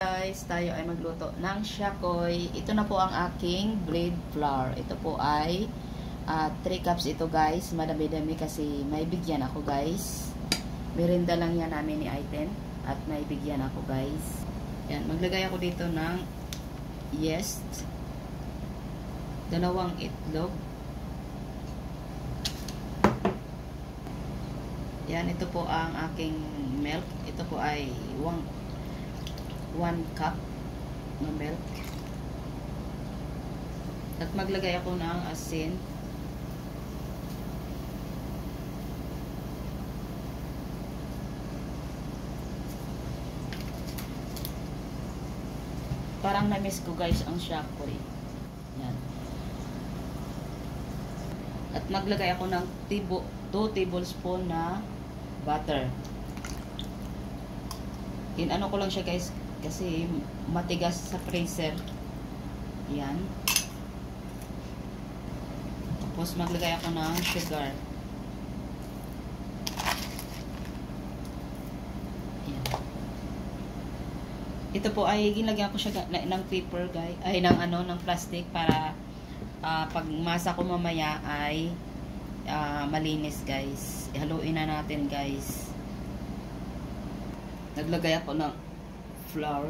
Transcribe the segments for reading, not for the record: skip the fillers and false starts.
Guys, tayo ay magluto ng shakoy. Ito na po ang aking blade flour. Ito po ay 3 cups ito guys. Madami-dami kasi may bigyan ako guys. Merinda lang yan namin ni Aiten. At may bigyan ako guys. Yan, maglagay ako dito ng yeast. 2 itlog. Yan, ito po ang aking milk. Ito po ay 1 cup na milk. At maglagay ako ng asin. Parang na-miss ko guys ang shakoy. Yan. At maglagay ako ng 2 tablespoon na butter. Ano ko lang siya guys kasi matigas sa freezer. Yan. Tapos maglagay ako ng sugar. Yan. Ito po ay ginlagyan ko siya ng paper guys, ay ng plastic para pag masa ko mamaya ay malinis guys. Ihaluin na natin guys. Naglagay ako ng flour.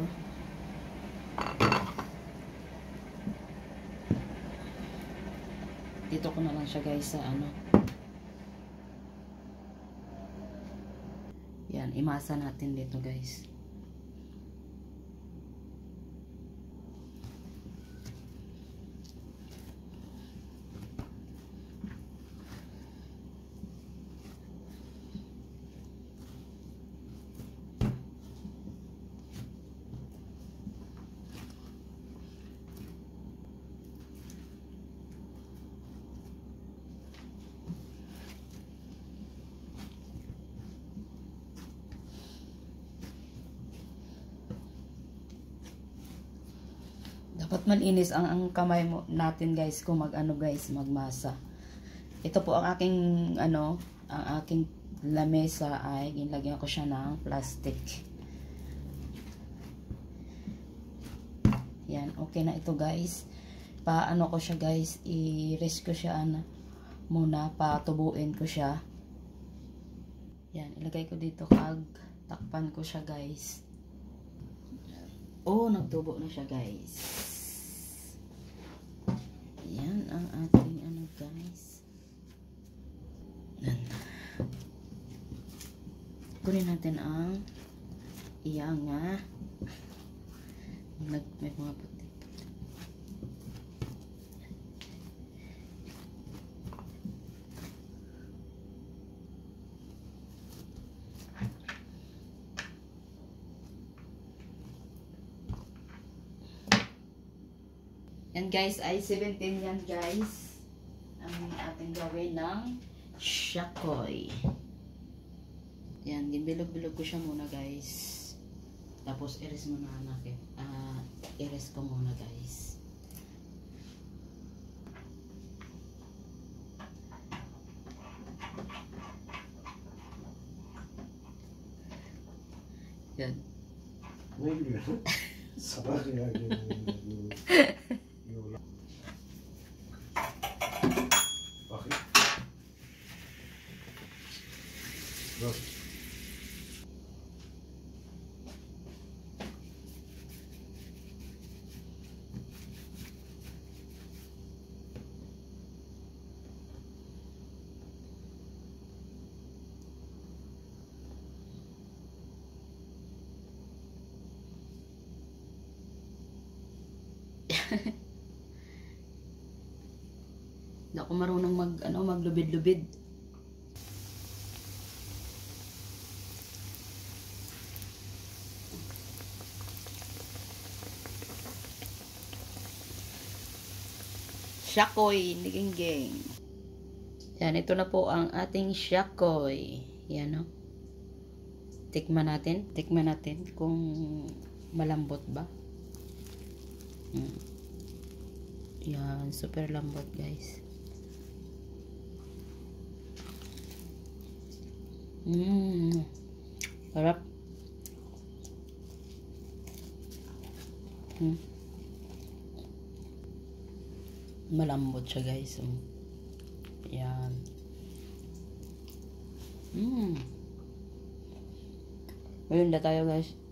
Dito ko na lang siya guys sa Yan, imasa natin dito guys. Dapat malinis ang kamay mo natin guys kung magmasa. Ito po ang aking ang aking lamesa ay ginlagyan ko siya ng plastic. Yan, okay na ito guys. Ko siya guys, i-rest ko siya muna, patubuin ko siya. Yan, ilagay ko dito takpan ko siya guys. Oh, nagtubo na siya guys. Yan ang ating guys. Yan. Kunin natin ang iyanga. May mga puti. Yan guys, ay 17 yan guys. Ang ating gawin ng shakoy. Yan, ginbilog-bilog ko siya muna guys. Tapos iris muna iris ko muna guys. Yan. Sabah ya Bakit? Bak. Hindi ako marunong maglubid-lubid. Shakoy, niging-ging. Yan, ito na po ang ating shakoy. Yan, no? Tikman natin kung malambot ba. Yan, super lambot guys. Sarap. Malambot siya guys. Yan. Ayun na tayo guys.